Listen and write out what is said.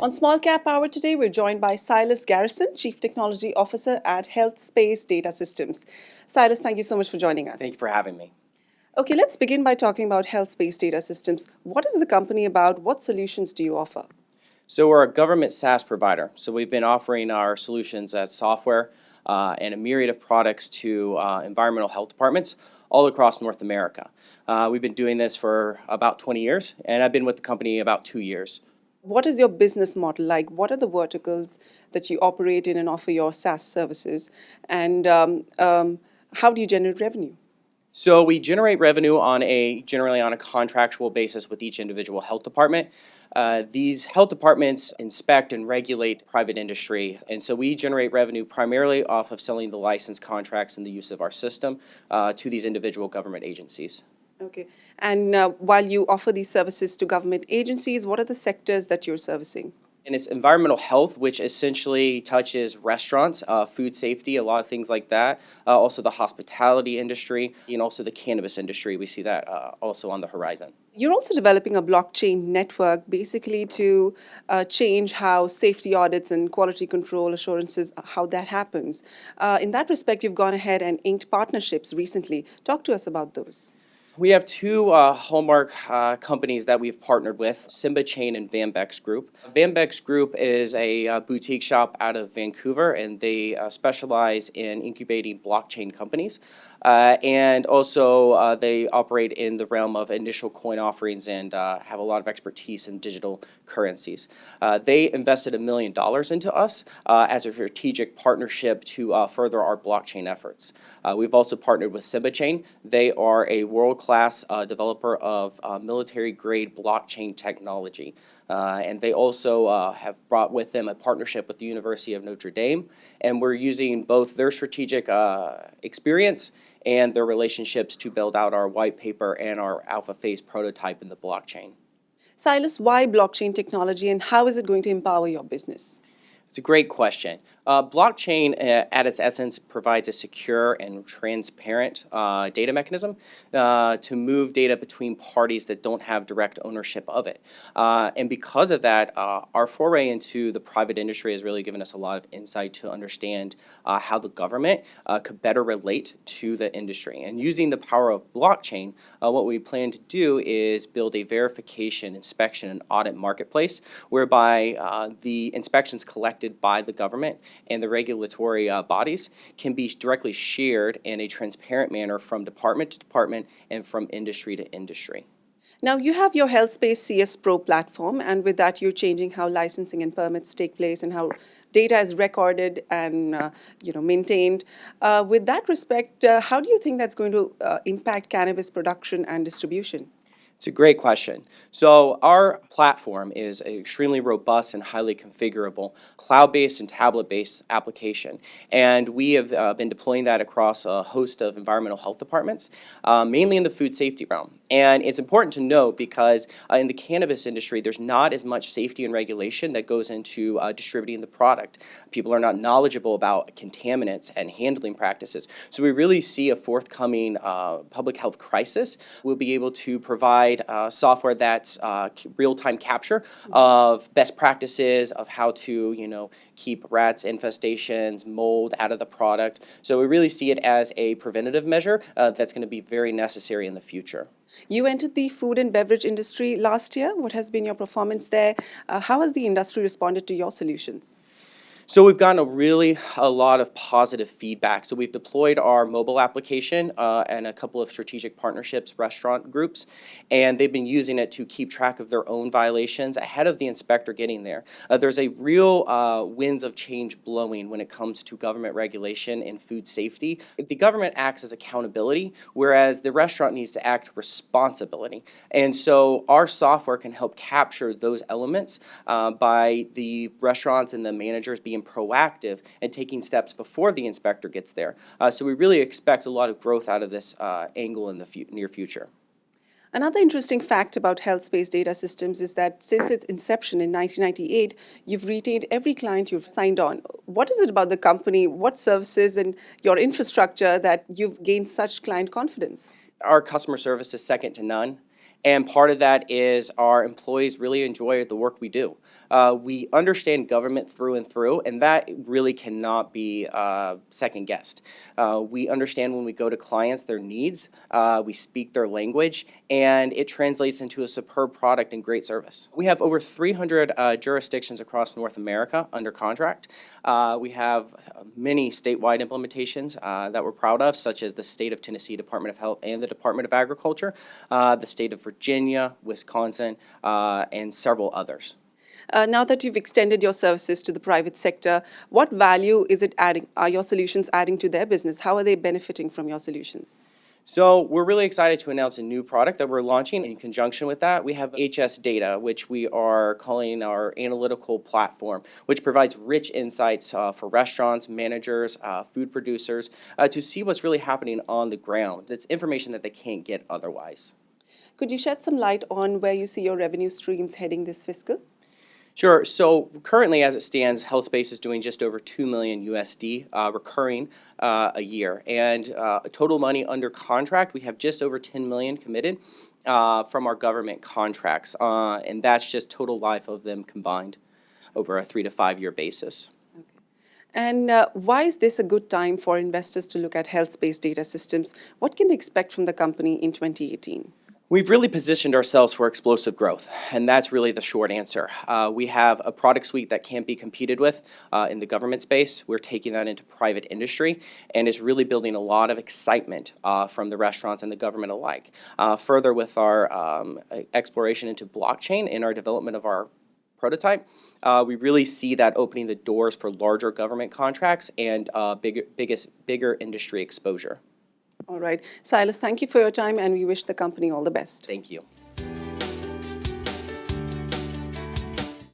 On SmallCapPower today, we're joined by Silas Garrison, Chief Technology Officer at HealthSpace Data Systems. Silas, thank you so much for joining us. Thank you for having me. Okay, let's begin by talking about HealthSpace Data Systems. What is the company about? What solutions do you offer? So we're a government SaaS provider. So we've been offering our solutions as software and a myriad of products to environmental health departments all across North America. We've been doing this for about 20 years, and I've been with the company about 2 years. What is your business model like? What are the verticals that you operate in and offer your SaaS services? And how do you generate revenue? So we generate revenue generally on a contractual basis with each individual health department. These health departments inspect and regulate private industry, and so we generate revenue primarily off of selling the license contracts and the use of our system to these individual government agencies. Okay. And while you offer these services to government agencies, what are the sectors that you're servicing? And it's environmental health, which essentially touches restaurants, food safety, a lot of things like that. Also the hospitality industry and also the cannabis industry. We see that also on the horizon. You're also developing a blockchain network basically to change how safety audits and quality control assurances, how that happens. In that respect, you've gone ahead and inked partnerships recently. Talk to us about those. We have two hallmark companies that we've partnered with, Simba Chain and Vanbex Group. Vanbex Group is a boutique shop out of Vancouver, and they specialize in incubating blockchain companies. And also they operate in the realm of initial coin offerings and have a lot of expertise in digital currencies. They invested $1 million into us as a strategic partnership to further our blockchain efforts. We've also partnered with Simba Chain. They are a world-class developer of military-grade blockchain technology. And they also have brought with them a partnership with the University of Notre Dame. And we're using both their strategic experience and their relationships to build out our white paper and our alpha phase prototype in the blockchain. Silas, why blockchain technology and how is it going to empower your business? It's a great question. Blockchain, at its essence, provides a secure and transparent data mechanism to move data between parties that don't have direct ownership of it. And because of that, our foray into the private industry has really given us a lot of insight to understand how the government could better relate to the industry. And using the power of blockchain, what we plan to do is build a verification, inspection, and audit marketplace whereby the inspections collected by the government and the regulatory bodies can be directly shared in a transparent manner from department to department and from industry to industry. Now, you have your HealthSpace CS Pro platform, and with that, you're changing how licensing and permits take place and how data is recorded and maintained. With that respect, how do you think that's going to impact cannabis production and distribution? It's a great question. So our platform is an extremely robust and highly configurable cloud-based and tablet-based application. And we have been deploying that across a host of environmental health departments, mainly in the food safety realm. And it's important to note because in the cannabis industry, there's not as much safety and regulation that goes into distributing the product. People are not knowledgeable about contaminants and handling practices. So we really see a forthcoming public health crisis. We'll be able to provide software that's real-time capture of best practices of how to, keep rats, infestations, mold out of the product. So we really see it as a preventative measure that's going to be very necessary in the future. You entered the food and beverage industry last year. What has been your performance there? How has the industry responded to your solutions? So we've gotten a lot of positive feedback. So we've deployed our mobile application and a couple of strategic partnerships, restaurant groups, and they've been using it to keep track of their own violations ahead of the inspector getting there. There's a real winds of change blowing when it comes to government regulation and food safety. The government acts as accountability, whereas the restaurant needs to act responsibility. And so our software can help capture those elements by the restaurants and the managers being proactive and taking steps before the inspector gets there. So we really expect a lot of growth out of this angle in the near future. Another interesting fact about HealthSpace Data Systems is that since its inception in 1998, you've retained every client you've signed on. What is it about the company, what services and your infrastructure that you've gained such client confidence? Our customer service is second to none. And part of that is our employees really enjoy the work we do. We understand government through and through, and that really cannot be second guessed. We understand when we go to clients their needs, we speak their language, and it translates into a superb product and great service. We have over 300 jurisdictions across North America under contract. We have many statewide implementations that we're proud of, such as the State of Tennessee Department of Health and the Department of Agriculture, the State of Virginia, Wisconsin, and several others. Now that you've extended your services to the private sector, what value is it adding? Are your solutions adding to their business? How are they benefiting from your solutions? So we're really excited to announce a new product that we're launching. In conjunction with that, we have HS Data, which we are calling our analytical platform, which provides rich insights for restaurants, managers, food producers, to see what's really happening on the ground. It's information that they can't get otherwise. Could you shed some light on where you see your revenue streams heading this fiscal? Sure. So currently, as it stands, HealthSpace is doing just over 2 million USD recurring a year, and total money under contract, we have just over 10 million committed from our government contracts, and that's just total life of them combined over a 3 to 5 year basis. Okay. And why is this a good time for investors to look at HealthSpace Data Systems? What can they expect from the company in 2018? We've really positioned ourselves for explosive growth, and that's really the short answer. We have a product suite that can't be competed with in the government space. We're taking that into private industry, and it's really building a lot of excitement from the restaurants and the government alike. Further, with our exploration into blockchain and our development of our prototype, we really see that opening the doors for larger government contracts and bigger industry exposure. All right. Silas, thank you for your time, and we wish the company all the best. Thank you.